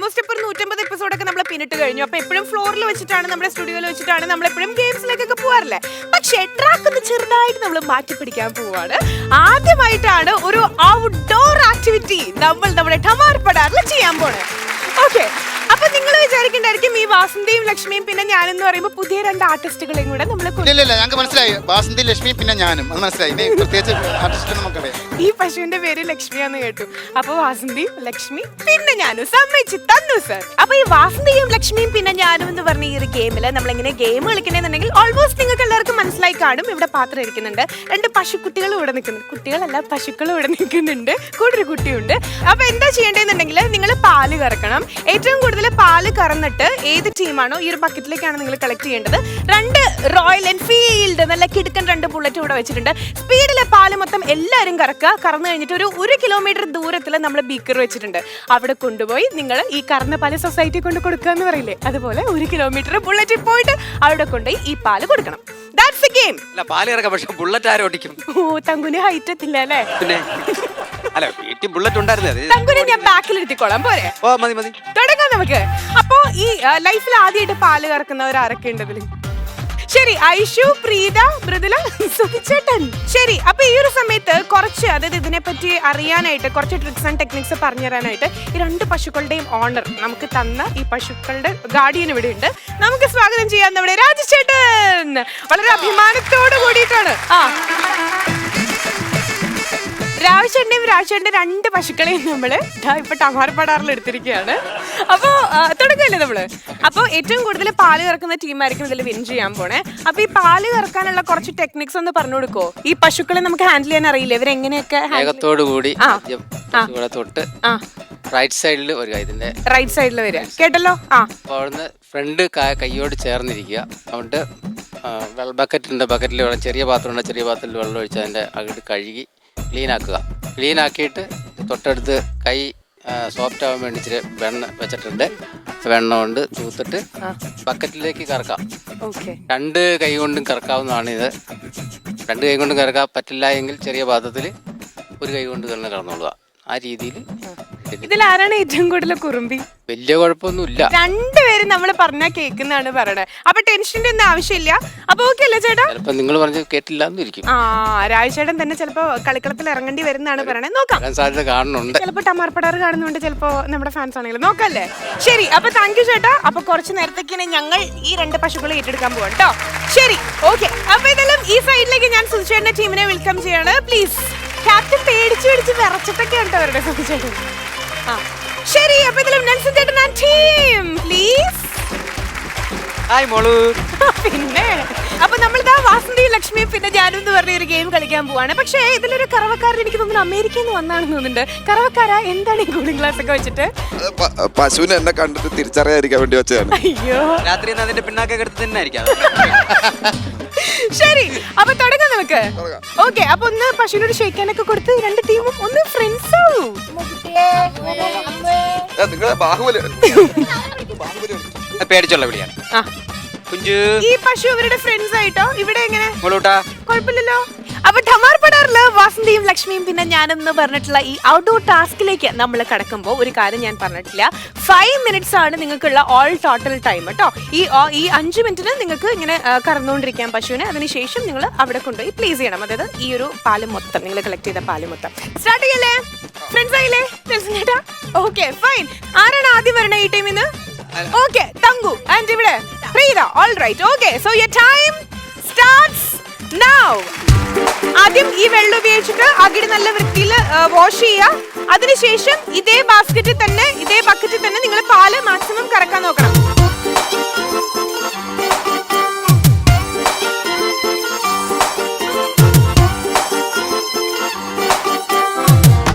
Almost ഇപ്പോൾ 150 എപ്പിസോഡൊക്കെ നമ്മൾ പിന്നിട്ട് കഴിഞ്ഞു. അപ്പൊ എപ്പോഴും ഫ്ലോറിൽ വെച്ചിട്ടാണ്, നമ്മുടെ സ്റ്റുഡിയോയിൽ വെച്ചിട്ടാണ് നമ്മൾ എപ്പോഴും ഗെയിംസിലേക്കൊക്കെ പോകാറില്ലേ. പക്ഷെ ട്രാക്ക് ഒന്ന് ചെറുതായിട്ട് നമ്മൾ മാറ്റി പിടിക്കാൻ പോവാണ്. ആദ്യമായിട്ടാണ് ഒരു ഔട്ട്ഡോർ ആക്ടിവിറ്റി നമ്മൾ നമ്മുടെ ടമാർ പടാറിൽ ചെയ്യാൻ പോണേ. ഓക്കെ, അപ്പൊ നിങ്ങൾ വിചാരിക്കണ്ടായിരിക്കും ഈ വാസന്തിയും ലക്ഷ്മിയും പിന്നെ ഞാനെന്ന് പറയുമ്പോൾ പുതിയ 2 ആർട്ടിസ്റ്റുകളെയും കൂടെ നമ്മൾ ഞങ്ങൾക്ക് മനസ്സിലായി. വാസന്തി, ലക്ഷ്മി, പിന്നെ ഞാനും. അത് മനസ്സിലായി. പ്രത്യേകിച്ച് ആർട്ടിസ്റ്റ് നമുക്കറിയാം. ഈ പശുവിന്റെ പേര് ലക്ഷ്മിയാന്ന് കേട്ടു. അപ്പൊ വാസന്തിയും ലക്ഷ്മി പിന്നെ ഞാനും സമ്മതിച്ച് തന്നു സർ. അപ്പൊ ഈ വാസന്തിയും ലക്ഷ്മിയും പിന്നെ ഞാനും എന്ന് പറഞ്ഞ ഈ ഒരു ഗെയിമില് നമ്മളെങ്ങനെ ഗെയിം കളിക്കണെന്നുണ്ടെങ്കിൽ ഓൾമോസ്റ്റ് നിങ്ങൾക്ക് എല്ലാവർക്കും മനസ്സിലായി കാണും. ഇവിടെ പാത്രം ഇരിക്കുന്നുണ്ട്, 2 പശുക്കുട്ടികളും ഇവിടെ നിൽക്കുന്നുണ്ട്. കുട്ടികളല്ല, പശുക്കളും ഇവിടെ നിൽക്കുന്നുണ്ട്, കൂടെ ഒരു കുട്ടിയുണ്ട്. അപ്പൊ എന്താ ചെയ്യേണ്ടതെന്നുണ്ടെങ്കിൽ നിങ്ങൾ പാല് കറക്കണം. ഏറ്റവും കൂടുതൽ പാല് കറന്നിട്ട് ഏത് ടീമാണോ ഈ ഒരു ബക്കറ്റിലേക്കാണ് നിങ്ങൾ കളക്ട് ചെയ്യേണ്ടത്. 2 റോയൽ എൻഫീൽഡ് നല്ല കിടുക്കൻ 2 ബുള്ളറ്റ് ഇവിടെ വെച്ചിട്ടുണ്ട്. സ്പീഡിലെ പാല് മൊത്തം എല്ലാവരും കറന്നു കഴിഞ്ഞിട്ട് ഒരു 1 കിലോമീറ്റർ ദൂരത്തിൽ നമ്മൾ ബീക്കർ വെച്ചിട്ടുണ്ട്. അവിടെ കൊണ്ടുപോയി നിങ്ങൾ ഈ കറന്ന പാല് സൊസൈറ്റി കൊണ്ട് കൊടുക്കുക എന്ന് പറയില്ലേ, അതുപോലെ 1 കിലോമീറ്റർ ബുള്ളറ്റിൽ പോയിട്ട് അവിടെ കൊണ്ടുപോയി ഈ പാല് കൊടുക്കണം. That's A game. പാല് കറക്കാം, പക്ഷെ ബുള്ളറ്റ് ആരും ഓടിക്കും? ഓ, തങ്കുന് ഹൈറ്റ് എത്തില്ല അല്ലേ? പിന്നെ അല്ല, വീട്ടിൽ ബുള്ളറ്റ് ഉണ്ടായിരുന്നേ. തങ്കുനെ ഞാൻ ബാക്കിൽ ഇരുത്തിക്കോളാം, പോരെ? ഓ, മതി മതി, തുടങ്ങാം നമുക്ക്. അപ്പോ ഈ ലൈഫിൽ ആദ്യമായിട്ട് പാല് കറക്കുന്നവർ ആരൊക്കെ ഉണ്ടതില്? ശരി, ഐഷു, പ്രീത, മൃദുല, സുധിച്ചേട്ടൻ. ശരി, അപ്പൊ ഈ ഒരു സമയത്ത് കുറച്ച്, അതായത് ഇതിനെ പറ്റി അറിയാനായിട്ട് കുറച്ച് ട്രിക്സ് ആൻഡ് ടെക്നിക്സ് പറഞ്ഞു തരാനായിട്ട് ഈ 2 പശുക്കളുടെയും ഓണർ നമുക്ക് തന്ന ഈ പശുക്കളുടെ ഗാർഡിയൻ ഇവിടെ ഉണ്ട്. നമുക്ക് സ്വാഗതം ചെയ്യാൻ നമ്മുടെ രാജേഷേട്ടൻ. വളരെ അഭിമാനത്തോട് കൂടിയിട്ടാണ് രാജേട്ടന്റെ 2 പശുക്കളെയും നമ്മള് ഇപ്പൊ ടമാർ പടാറിൽ എടുത്തിരിക്കുകയാണ്. അപ്പൊ തുടങ്ങല്ലേ നമ്മള്. അപ്പൊ ഏറ്റവും കൂടുതൽ പാല് കറക്കുന്ന ടീമായിരിക്കും ഇതിൽ വിൻ ചെയ്യാൻ പോണേ. അപ്പൊ ഈ പാല് കറക്കാനുള്ള കുറച്ച് ടെക്നിക്സ് ഒന്ന് പറഞ്ഞു കൊടുക്കോ? ഈ പശുക്കളെ നമുക്ക് ഹാൻഡിൽ ചെയ്യാൻ അറിയില്ല, ഇവരെങ്ങനെയൊക്കെ കൂടി തൊട്ട് റൈറ്റ് സൈഡിൽ വരിക. ഇതിന്റെ റൈറ്റ് സൈഡിൽ വരിക, കേട്ടല്ലോ. അവിടുന്ന് ഫ്രണ്ട് കൈയോട് ചേർന്നിരിക്കുക. അതുകൊണ്ട് ബക്കറ്റുണ്ട്, ബക്കറ്റിൽ വെള്ളം, ചെറിയ പാത്രമുണ്ട്, ചെറിയ പാത്രത്തിൽ വെള്ളം ഒഴിച്ച് അതിന്റെ അകിട് കഴുകി ക്ലീൻ ആക്കുക. ക്ലീൻ ആക്കിയിട്ട് തൊട്ടടുത്ത് കൈ സോഫ്റ്റ് ആവാൻ വേണ്ടി ഇച്ചിരി വെണ്ണ വെച്ചിട്ടുണ്ട്. വെണ്ണ കൊണ്ട് തൂത്തിട്ട് ബക്കറ്റിലേക്ക് കറക്കാം. 2 കൈ കൊണ്ടും കറക്കാവുന്നതാണ് ഇത്. 2 കൈ കൊണ്ടും കറക്കാൻ പറ്റില്ല എങ്കിൽ ചെറിയ പാത്രത്തിൽ 1 കൈ കൊണ്ട് തന്നെ കറന്നോളുക. ആ രീതിയിൽ. ഇതിലാരാണ് ഏറ്റവും കൂടുതൽ കുറുമ്പി? വലിയ കുഴപ്പമൊന്നുമില്ല, 2 പേരും നമ്മൾ പറഞ്ഞാൽ കേൾക്കുന്നതാണ് പറയണേ. അപ്പൊ ടെൻഷന്റെ ഒന്നും ആവശ്യമില്ല. അപ്പൊ ഓക്കെ അല്ലേ ചേട്ടാ? ചിലപ്പോ നിങ്ങൾ പറഞ്ഞ കേട്ടില്ല എന്നിരിക്കും. രാജേട്ടൻ തന്നെ ചിലപ്പോ കളിക്കളത്തിൽ ഇറങ്ങേണ്ടി വരുന്നതാണ് പറയണേ. നോക്കാം, സാധ്യത കാണുന്നുണ്ട്. ചിലപ്പോ ടമാർപ്പടാറ് കാണുന്നുണ്ട്, ചിലപ്പോ നമ്മുടെ ഫാൻസ് ആണെങ്കിലും. നോക്കല്ലേ? ശരി, അപ്പൊ താങ്ക് യു ചേട്ടാ. അപ്പൊ കുറച്ച് നേരത്തേക്കാണ് ഞങ്ങൾ ഈ 2 പശുക്കളെ ഏറ്റെടുക്കാൻ പോവാം കേട്ടോ. ശരി, ഓക്കെ. അപ്പൊ ഇതെല്ലാം ഈ സൈഡിലേക്ക് ഞാൻ സുധിച്ചേട്ടന്റെ ടീമിനെ വെൽക്കം ചെയ്യാണ്. പ്ലീസ്. ക്യാപ്റ്റൻ പേടിച്ച് വിറച്ചിട്ടൊക്കെ ഉണ്ട് അവരുടെ സുധിച്ചേട്ടൻ. ശരി, അപ്പൊ ഇതിലും നെൽസൺ ചേട്ടൻ ആൻഡ് ടീം പ്ലീസ്. ഹായ് മോളു. പിന്നെ അപ്പൊ നമ്മളിതാ വാസന്തി, ലക്ഷ്മി പിന്നെ ഞാനും എന്ന് പറഞ്ഞ ഒരു ഗെയിം കളിക്കാൻ പോവാണ്. പക്ഷേ ഇതിലൊരു കറവക്കാരൻ എനിക്ക് തോന്നുന്നു അമേരിക്കയിൽ നിന്ന് വന്നാണെന്ന് തോന്നുന്നുണ്ട്. കറവക്കാരാ, എന്താണ് ഈ കൂളിംഗ് ഗ്ലാസ് ഒക്കെ വെച്ചിട്ട്? പശുവിനെ എന്നെ കണ്ടിട്ട് തിരിച്ചറിയാതിരിക്കാൻ വേണ്ടി വെച്ചതാണ്. അയ്യോ, രാത്രി അതിന്റെ പിന്നാക്കെ എടുത്ത് തന്നെ ആയിരിക്കാം. ശരി, അപ്പൊ തുടങ്ങാം നമുക്ക്. ഓക്കെ, അപ്പൊ ഒന്ന് പശുവിനോട് ഷെയ്ക്കാനൊക്കെ കൊടുത്ത് 2 ടീമും ഒന്ന് ഫ്രണ്ട്സ് ആവും. നിങ്ങളെ ബാഹുബലി പേടിച്ചുള്ള വിളിയാണ്. ഈ പശു ഇവരുടെ ഫ്രണ്ട്സ് ആയിട്ടോ ഇവിടെ എങ്ങനെ? കുഴപ്പമില്ലല്ലോ. അപ്പൊ ടമാർ പടാറില് വാസന്തിയും ലക്ഷ്മിയും പിന്നെ ഞാനെന്ന് പറഞ്ഞിട്ടുള്ള ഈ ഔട്ട്ഡോർ ടാസ്കിലേക്ക് നമ്മൾ കടക്കുമ്പോൾ ഒരു കാര്യം ഞാൻ പറഞ്ഞിട്ടില്ല. 5 മിനിറ്റ്സ് ആണ് നിങ്ങൾക്കുള്ള ഓൾ ടോട്ടൽ ടൈം കേട്ടോ. ഈ 5 മിനിറ്റിന് നിങ്ങൾക്ക് ഇങ്ങനെ കറന്നുകൊണ്ടിരിക്കാൻ പശുവിനെ. അതിനുശേഷം നിങ്ങൾ അവിടെ കൊണ്ടുപോയി പ്ലേസ് ചെയ്യണം. അതായത് ഈ ഒരു പാല് മൊത്തം, നിങ്ങൾ കളക്ട് ചെയ്ത പാല് മൊത്തം. സ്റ്റാർട്ട് ചെയ്യല്ലേ? ഫ്രണ്ട്സ് ആയില്ലേ? Okay, fine. ആരാണ് ആദ്യം വരണേ ഈ ടീമിന്ന്? ഓക്കെ, തങ്കു ആൻഡ് ഇവിടെ Preetha. All right, okay. So your time starts now. ആദ്യം ഈ വെള്ളം ഉപയോഗിച്ചിട്ട് അകിട് നല്ല വൃത്തിയിൽ വാഷ് ചെയ്യുക. അതിനുശേഷം ഇതേ ബാസ്ക്കറ്റിൽ തന്നെ, ഇതേ ബക്കറ്റിൽ തന്നെ നിങ്ങൾ പാല് മാക്സിമം കറക്കാൻ നോക്കണം.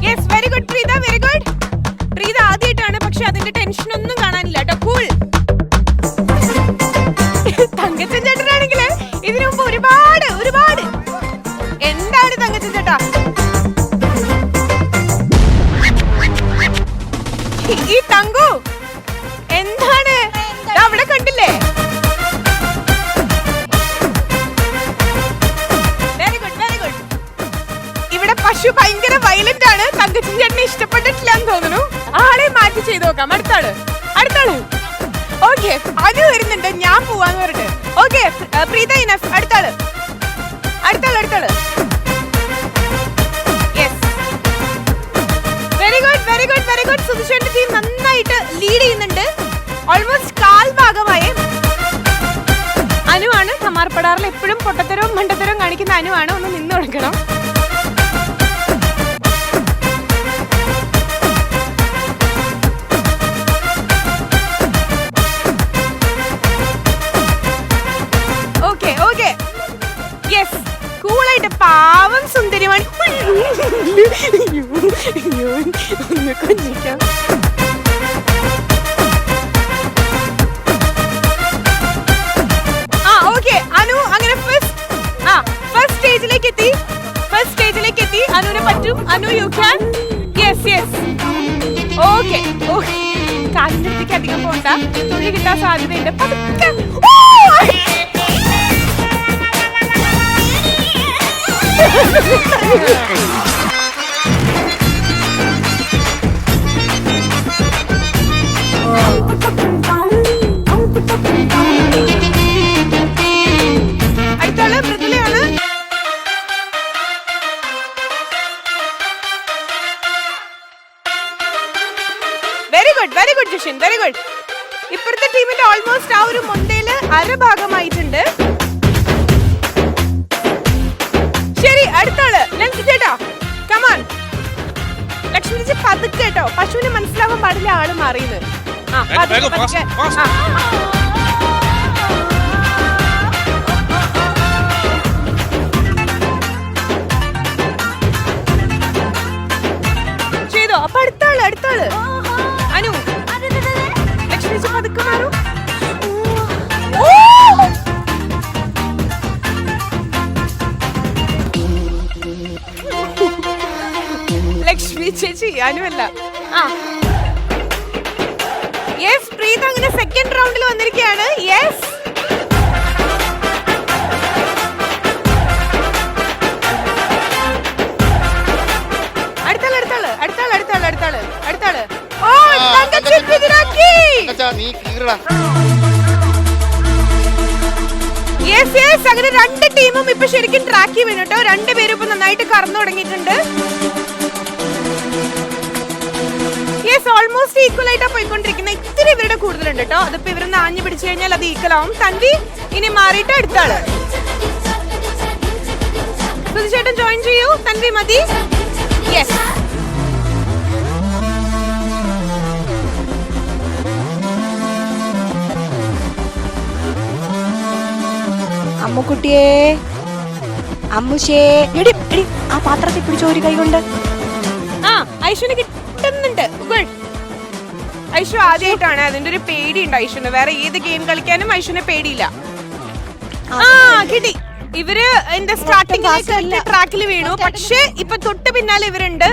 Yes, very good Preetha, very good. Preetha ആദ്യമായിട്ടാണ്, പക്ഷെ അതിന്റെ ടെൻഷൻ ഒന്നും കാണാനില്ല കേട്ടോ. കൂൾ. തങ്കച്ചൻ ചേട്ടനാണെങ്കില് ഇതിനു മുമ്പ് ഒരുപാട് എന്താണ് തങ്കച്ചൻ ചേട്ടാ ഈ തങ്കു എന്താണ് അവിടെ കണ്ടില്ലേ? Very good, very good. ഇവിടെ പശു ഭയങ്കര വയലന്റ് ആണ്. തങ്കച്ചൻ ചേട്ടനെ ഇഷ്ടപ്പെട്ടിട്ടില്ല എന്ന് തോന്നുന്നു. ആളെ മാറ്റി ചെയ്ത് നോക്കാം. അടുത്താള് ഓക്കെ അനു വരുന്നുണ്ട്, ഞാൻ പോവാന്ന് പറഞ്ഞിട്ട്. Okay Preetha enough. അടുത്താള്. Very good. സുധിഷേന്റെ ടീം നന്നായിട്ട് ലീഡ് ചെയ്യുന്നുണ്ട്. ഓൾമോസ്റ്റ് കാൽ ഭാഗമായി. അനുവാണ് കമാർപ്പടാറിൽ എപ്പോഴും പൊട്ടത്തരവും മണ്ടത്തരവും കാണിക്കുന്ന അനുവാണ്. ഒന്ന് നിന്ന് കൊടുക്കണം. ഓക്കെ യെസ്, കൂളായിട്ട് പാവം സുന്ദരിമാണ്. ഒന്ന് കൊഞ്ചിക്കാം. അനു അങ്ങനെ ഫസ്റ്റ് സ്റ്റേജിലേക്ക് എത്തി. അനുവിനെ പറ്റും. Anu you can. Yes. Okay കാലിന്റെ അടുത്തേക്ക് അധികം പോണ്ട, തുള്ളി കിട്ടാൻ സാധ്യതയുണ്ട്. പതുക്കെ. അടുത്താള് മൃദുലയാണ്. Very good Jishin, very good. ഇപ്പുറത്തെ ടീമിന്റെ ഓൾമോസ്റ്റ് ആ ഒരു മുന്തയില് അരഭാഗമായിട്ടുണ്ട്. ശരി, അടുത്താള് ലെൻസ് ചേട്ടാ, കമാൻ. ലക്ഷ്മി ചേച്ചി പതുക്കെ കേട്ടോ, പശുവിന് മനസ്സിലാവാൻ പാടില്ല ആള് മാറിയത്. ചെയ്തോ? അപ്പൊ അടുത്താള് അനു. ലക്ഷ്മി ചേച്ചി പതുക്കെ മാറും. ലക്ഷ്മി ചേച്ചി അനുവല്ല. യെസ്, പ്രീത അങ്ങനെ സെക്കൻഡ് റൗണ്ടിൽ വന്നിരിക്കുകയാണ്. യെസ്, അടുത്താള്. ഓ, നീ കീറടാ. യെസ്, അങ്ങനെ രണ്ട് ടീമും ഇപ്പൊ ശരിക്കും ട്രാക്കി വീണുട്ടോ. രണ്ടുപേരും ഇപ്പൊ നന്നായിട്ട് കറന്നു തുടങ്ങിയിട്ടുണ്ട്. യെസ്, ഓൾമോസ്റ്റ് ഈക്വൽ ആയിട്ടാ പോയിക്കൊണ്ടിരിക്കുന്നത്. ഇത്തിരി ഇവരുടെ കൂടുതലുണ്ട് കേട്ടോ. അതിപ്പോ ഇവരൊന്ന് ആഞ്ഞു പിടിച്ചു കഴിഞ്ഞാൽ അത് ഈക്വൽ ആവും. തൻവി ഇനി മാറിയിട്ട് അടുത്താള്. സുധിച്ചേട്ടൻ ജോയിൻ ചെയ്യൂ. തൻവി മതി. യെസ്, അമ്മുക്കുട്ടിയെ, അമ്മുഷേ, എടി ആ പാത്രത്തിൽ പിടിച്ച ഒരു കൈ കൊണ്ട്. ഐഷുന് കിട്ടുന്നുണ്ട്. ഗുഡ്. ഐഷു ആദ്യമായിട്ടാണ്, അതിന്റെ ഒരു പേടിയുണ്ട് ഐഷുന്. വേറെ ഏത് ഗെയിം കളിക്കാനും ഐഷുന് പേടിയില്ല. കിട്ടി. ഇവര് എന്റെ സ്റ്റാർട്ടിംഗ് ട്രാക്കിൽ വീണു, പക്ഷെ ഇപ്പൊ തൊട്ട് പിന്നാലെ ഇവരുണ്ട്.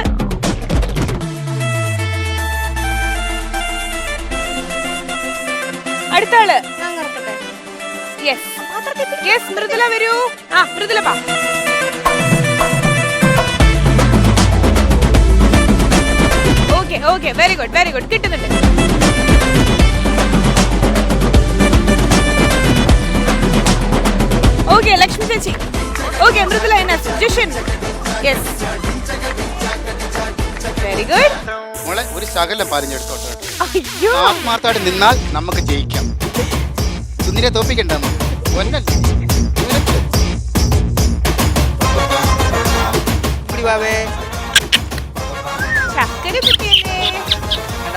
അടുത്താള്. യെസ്, മൃദുല വരൂ. മൃദുല വാ. Okay very good. കിട്ടുന്നുണ്ട്. ഓക്കെ ലക്ഷ്മി ചേച്ചി. Okay Mridula enough. Jishin. Yes, very good. മോളെ ഒരു ശകലം പറഞ്ഞെടുത്തോട്ടെ. അയ്യോ, ആത്മാർത്ഥമായിട്ട് നിന്നാൽ നമുക്ക് ജയിക്കാം. സുന്ദരിയെ തോപ്പിക്കണ്ടെന്ന് ചക്കര കുട്ടിയല്ലേ.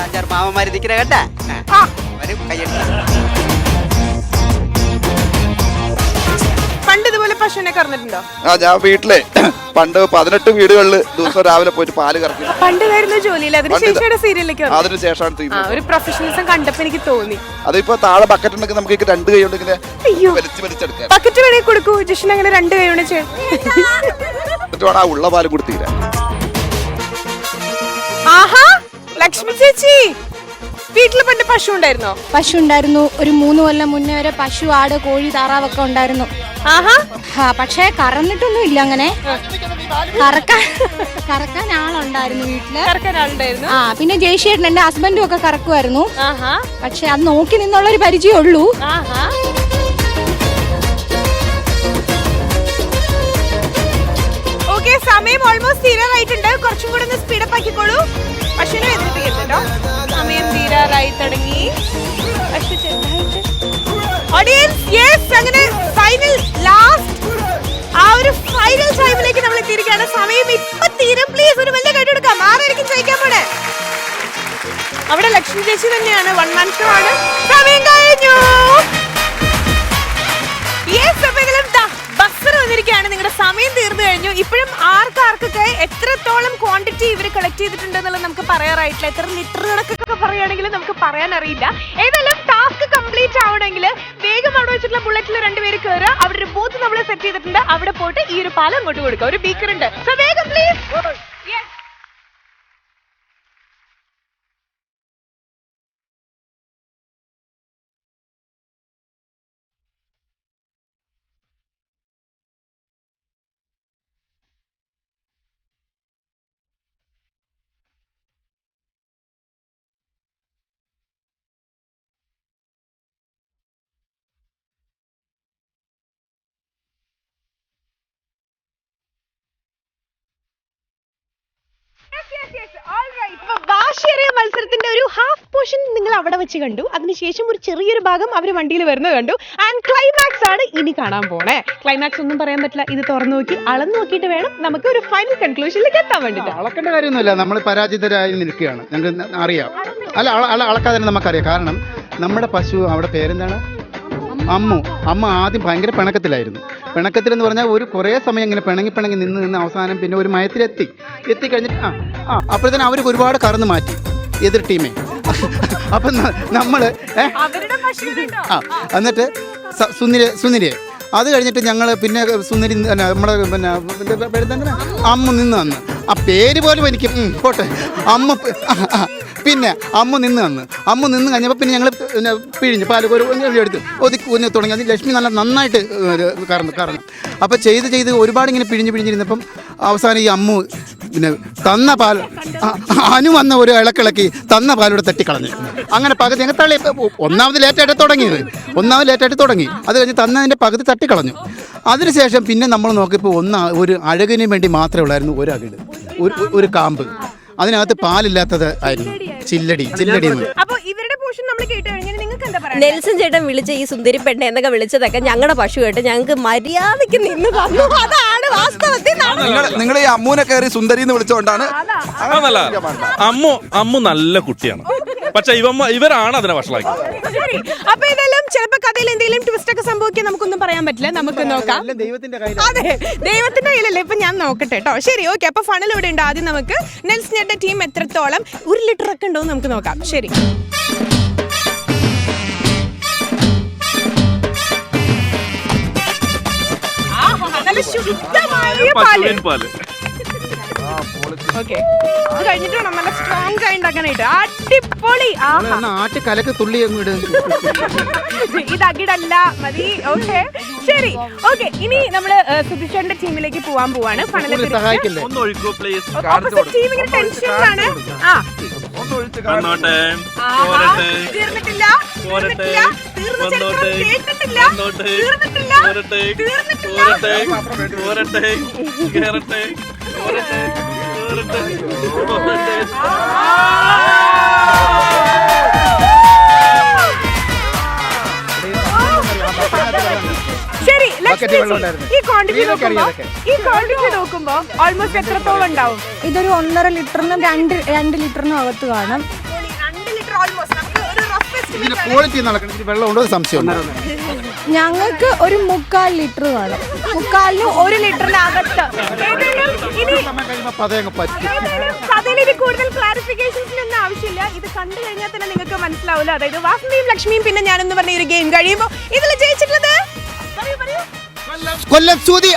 അഞ്ചാറ് മാമന്മാര് നിൽക്കുന്ന കേട്ടാ. പണ്ട് ഇതുപോലെ പശുവിനെ കറന്നിട്ടുണ്ടോ? ഞാൻ വീട്ടിലെ പണ്ട് 18 വീടുകളിൽ ദിവസം രാവിലെ പോയിട്ട് പാല് കറക്കി. പണ്ട് വരുന്ന ജോലിയിൽ അതിനുശേഷം സീരിയലിലേക്ക് അതിനുശേഷമാണ് ഒരു പ്രൊഫഷണലിസം കണ്ടപ്പോ എനിക്ക് തോന്നി. അതിപ്പോ താഴെ ബക്കറ്റ് ഉണ്ടെങ്കിൽ നമുക്ക് 2 കൈ കൊണ്ട് ഇങ്ങനെ വലിച്ചെടുക്കാം. ബക്കറ്റ് വേണേ കൊടുക്കൂ. ജിഷൻ അങ്ങനെ 2 കൈ കൊണ്ട് ആ ഉള്ള പാല് കൊടുത്തീരാ. ആഹാ, ലക്ഷ്മി ചേച്ചി വീട്ടില് പണ്ട് പശു ഉണ്ടായിരുന്നോ? പശു ഉണ്ടായിരുന്നു. ഒരു 3 കൊല്ലം മുന്നേ വരെ പശു, ആട്, കോഴി, താറാവൊക്കെ ഉണ്ടായിരുന്നു. ആഹാ, പക്ഷേ കറന്നിട്ടൊന്നും ഇല്ല അങ്ങനെ. കറക്കാൻ ആളുണ്ടായിരുന്നു വീട്ടില്. കറക്കാനുണ്ടായിരുന്നു. ആ പിന്നെ ജയ്ഷേട്ടൻ എന്റെ ഹസ്ബൻഡും ഒക്കെ കറക്കുമായിരുന്നു. ആഹാ പക്ഷെ അത് നോക്കി നിന്നുള്ള ഒരു പരിചയമേ ഉള്ളൂ. ആഹാ. ഓക്കെ, സമയം ഓൾമോസ്റ്റ് തീരാറായിട്ടുണ്ട്. കുറച്ചും കൂടെ ഒന്ന് സ്പീഡപ്പ് ആക്കിക്കോളൂ. പശുവിനെ എത്തിപ്പിക്കല്ലോ. സമയം തീരാറായി തുടങ്ങി. പക്ഷെ ചെറുതായിട്ട് ഓഡിയൻസ് യെസ്, അങ്ങനെ ഫൈനൽ ലാസ്റ്റ് ആ ഒരു ഫൈനൽ ടൈമിലേക്ക് നമ്മൾ എത്തിയിരിക്കുകയാണ്. സമയം ഇപ്പൊ തീരും. പ്ലീസ് ഒരു വലിയ കൈ കൊടുക്കാം. ആരായിരിക്കും ജയിക്കാൻ പോണേ? അവിടെ ലക്ഷ്മി ചേച്ചി തന്നെയാണ്. 1 man show ആണ്. സമയം കഴിഞ്ഞു. യെസ്, ബസ്സർ വന്നിരിക്കുകയാണ്. നിങ്ങളുടെ സമയം തീർന്നു കഴിഞ്ഞു. ഇപ്പോഴും ആർക്കൊക്കെ എത്രത്തോളം ക്വാണ്ടിറ്റി ഇവർ കളക്ട് ചെയ്തിട്ടുണ്ട് എന്നുള്ളത് നമുക്ക് പറയാറായിട്ടില്ല. എത്ര ലിറ്റർ കണക്കൊക്കെ പറയുകയാണെങ്കിൽ നമുക്ക് പറയാൻ അറിയില്ല. ഏതായാലും ടാസ്ക് കംപ്ലീറ്റ് ആവണമെങ്കിൽ വേഗം അവിടെ വെച്ചിട്ടുള്ള ബുള്ളറ്റിൽ 2 പേര് കയറുക. അവിടെ ഒരു ബൂത്ത് നമ്മൾ സെറ്റ് ചെയ്തിട്ടുണ്ട്. അവിടെ പോയിട്ട് ഈ ഒരു പാലം അങ്ങോട്ട് കൊടുക്കുക. ഒരു ബീക്കർ ഉണ്ട്. സോ വേഗം പ്ലീസ്. വാശിയേറിയ മത്സരത്തിന്റെ ഒരു ഹാഫ് പോർഷൻ നിങ്ങൾ അവിടെ വെച്ച് കണ്ടു. അതിനുശേഷം ഒരു ചെറിയൊരു ഭാഗം അവർ വണ്ടിയിൽ വരുന്നത് കണ്ടു. ആൻഡ് ക്ലൈമാക്സ് ആണ് ഇനി കാണാൻ പോണേ. ക്ലൈമാക്സ് ഒന്നും പറയാൻ പറ്റില്ല. ഇത് തുറന്നു നോക്കി അളന്നു നോക്കിയിട്ട് വേണം നമുക്ക് ഒരു ഫൈനൽ കൺക്ലൂഷനിലേക്ക് എത്താൻ വേണ്ടിട്ട്. അളക്കേണ്ട കാര്യമൊന്നുമില്ല, നമ്മൾ പരാജിതരായി നിൽക്കുകയാണ്. ഞങ്ങൾക്ക് അറിയാം. അളക്കാതെ നമുക്കറിയാം. കാരണം നമ്മുടെ പശു, അവിടെ പേരെന്താണ്, അമ്മ ആദ്യം ഭയങ്കര പിണക്കത്തിലായിരുന്നു. പിണക്കത്തിലെന്ന് പറഞ്ഞാൽ കുറേ സമയം ഇങ്ങനെ പിണങ്ങി നിന്ന് അവസാനം പിന്നെ ഒരു എത്തിക്കഴിഞ്ഞിട്ട് അപ്പോഴത്തേനും അവർ ഒരുപാട് കറന്ന് മാറ്റി എതിർ ടീമേ. അപ്പം നമ്മൾ എന്നിട്ട് സുന്ദരിയെ അത് കഴിഞ്ഞിട്ട് ഞങ്ങൾ പിന്നെ സുന്ദരി നമ്മുടെ പിന്നെ അമ്മ നിന്ന് തന്ന് ആ പേര് പോലും എനിക്ക് പോട്ടെ അമ്മ നിന്ന് കഴിഞ്ഞപ്പോൾ പിന്നെ ഞങ്ങൾ പിഴിഞ്ഞ് പാല് എടുത്ത് ഒതുക്കി തുടങ്ങി. അത് ലക്ഷ്മി നന്നായിട്ട് കറന്നു. അപ്പോൾ ചെയ്ത് ഒരുപാട് ഇങ്ങനെ പിഴിഞ്ഞിരുന്നപ്പം അവസാനം ഈ അമ്മു പിന്നെ തന്ന പാൽ അനു വന്ന ഒരു ഇളക്കിളക്കി തന്ന പാലൂടെ തട്ടിക്കളഞ്ഞു. അങ്ങനെ പകുതി ഞങ്ങൾ തള്ളി. ഒന്നാമത് ലേറ്റായിട്ട് തുടങ്ങി. അത് കഴിഞ്ഞ് തന്നതിൻ്റെ പകുതി തട്ടിക്കളഞ്ഞു. അതിനുശേഷം പിന്നെ നമ്മൾ നോക്കിയപ്പോൾ ഒരു അഴകിന് വേണ്ടി മാത്രമേ ഉള്ളായിരുന്നു ഒരു അകിട്, ഒരു കാമ്പ്. അതിനകത്ത് പാലില്ലാത്തത് ആയിരുന്നു. ചില്ലടി. അപ്പൊ ഇവരുടെ പോഷൻ നമ്മൾ കേട്ട് കഴിഞ്ഞാൽ നിങ്ങൾക്ക് എന്താ പറയാ? നെൽസൺ ചേട്ടൻ വിളിച്ച ഈ സുന്ദരി പെണ്ണ എന്നൊക്കെ വിളിച്ചതൊക്കെ ഞങ്ങളുടെ പശു കേട്ട് ഞങ്ങൾക്ക് മര്യാദയ്ക്ക് നിന്ന് തന്നു. അതാണ് വാസ്തവത്തിൽ. നിങ്ങൾ ഈ അമ്മൂനെ കയറി സുന്ദരി എന്ന് വിളിച്ചോണ്ടാണ്. അമ്മു നല്ല കുട്ടിയാണ്, പക്ഷെ ഇവരാണ് അതിനെ വഷളാക്കി. അപ്പൊ ഇതെല്ലാം ചിലപ്പോ കഥയിൽ എന്തെങ്കിലും ട്വിസ്റ്റ് ഒക്കെ സംഭവിക്കാൻ നമുക്കൊന്നും പറയാൻ പറ്റില്ല. നമുക്ക് നോക്കാം. അതെ, ദൈവത്തിന്റെ കയ്യിലല്ലേ. ഇപ്പൊ ഞാൻ നോക്കട്ടെ കേട്ടോ. ശരി, ഓക്കെ. അപ്പൊ ഫണൽ ഇവിടെ ഉണ്ട്. ആദ്യം നമുക്ക് നെൽസന്റെ ടീം എത്രത്തോളം 1 ലിറ്റർ ഒക്കെ ഉണ്ടോ നമുക്ക് നോക്കാം. ശരി, നല്ല ശുദ്ധമായ പാല്. ഓക്കെ, അത് കഴിഞ്ഞിട്ട് വേണം നല്ല സ്ട്രോങ് ആയി ഉണ്ടാക്കാനായിട്ട്. അടിപൊളി. കലക്ക് തുള്ളി ഇത് അകിടല്ല മതി. ഓക്കെ, ശരി. ഓക്കെ, ഇനി നമ്മള് സുധിച്ചേട്ടന്റെ ടീമിലേക്ക് പോവാണ്. ടെൻഷനിലാണ്. ശരി, ഈ ക്വാണ്ടിറ്റി നോക്കുമ്പോ ഓൾമോസ്റ്റ് എത്രത്തോളം ഉണ്ടാവും? ഇതൊരു 1.5 ലിറ്ററിനും 2 ലിറ്ററിനും അകത്ത് കാണും. 2 ലിറ്റർ ഓൾമോസ്റ്റ്. ക്വാളിറ്റി നടക്കണം. വെള്ളം ഉണ്ടോ സംശയം? ഞങ്ങൾക്ക് ഒരു 3/4 ലിറ്റർ കാണും. 3/4നും 1 ലിറ്ററിനകത്ത്. കഥയിൽ കൂടുതൽ ക്ലാരിഫിക്കേഷൻസിനൊന്നും ആവശ്യമില്ല. ഇത് കണ്ടു കഴിഞ്ഞാൽ തന്നെ നിങ്ങൾക്ക് മനസ്സിലാവില്ല. അതായത് വാസന്തിയും ലക്ഷ്മിയും പിന്നെ ഞാനെന്ന് പറഞ്ഞ ഒരു ഗെയിം കഴിയുമ്പോൾ ഇതിൽ ജയിച്ചിട്ടുള്ളത് കൊല്ലം സുധി.